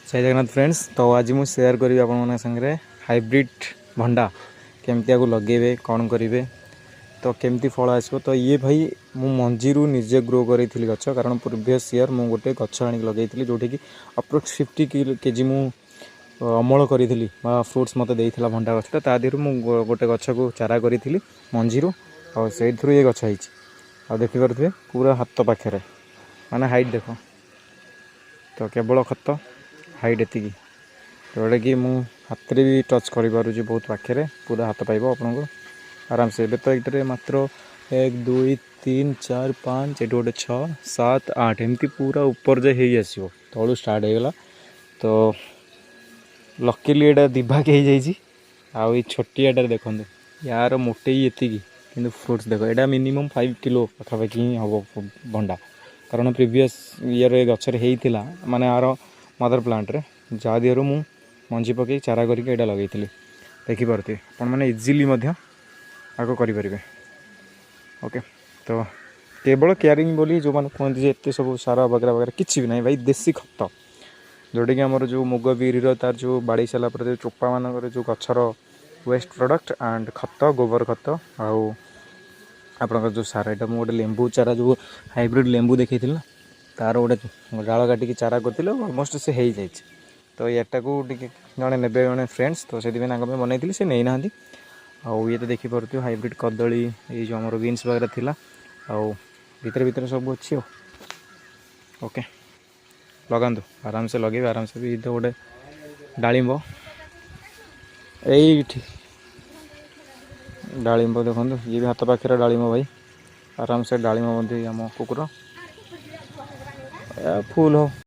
जय जगन्नाथ फ्रेंड्स। तो आज मुझे शेयर करी आपण संगे हाइब्रिड भंडा केमती आगु लगे कौन करेंगे तो केमती फल आसो। तो ये भाई मु मंजी निजे ग्रो करी गच कारण प्रिवियस ईयर मु गोटे गच आनी लगे जोटि कि अप्रोक्स 50 केजी मु अमल करी फ्रुट्स मत देता भंडा गछ ता देहर मु गोटे गछ को चारा करी मंजी से ये गछ आ देखिपे पूरा हाथ पाखे माने हाइट देख तो केवल खत हाइट एति जोटा कि मु हाथ रे भी टच कर बहुत पाखे पूरा हाथ पाइब आपन को आराम से। तो ये मात्र 1 2 3 4 5 ये गोटे 6 7 8 एमती पूरा ऊपर जे ही आसो तलू स्टार्ट होगा। तो लकीली एटा दिभाग हो छोटियाटार देखो यार मोटे ही एति कि फ्रुट्स देख एटा मिनिमम 5 किलो पाखापाखि ही हम भंडा कारण प्रिवियस ईयर गचर होता माने आर मदर प्लांट रे जहाँ दिहर मु मंजी पकई चारा करके एटा लगे देखिपे आप मैंने इजिली आगे करें। ओके तो केवल केयरिंग बोली जो मैंने कहते एत सब सारा वगैरह वगैरह किसी भी ना भाई देसी खत जोटा कि आमर जो मुग बिरी तार जो बाड़ी सारा पर चोपा मान जो गचर वेस्ट प्रोडक्ट एंड खत गोबर खत आउ आपंकर जो सार यहाँ गोटे लेंबू चारा जो हाइब्रिड लेंबू देखी ना तार गोटे डाल काटिक चारा कर अलमोस्ट से हो जाए। तो यहाँ को जड़े ने जड़े फ्रेंड्स तो से बनई से नहीं ना आउ ये तो देखिपे हाइब्रिड कदली ये जो आम बीन्स वगैरह थिला आउ भितर भितर सब अच्छी। ओके लगातु आराम से लगे आराम से भी तो गोटे डालिंब ये डालिंब देखो ये भी हाथ पाखे डालिंब भाई आराम से डालिंब आम कुकुर फुल हो।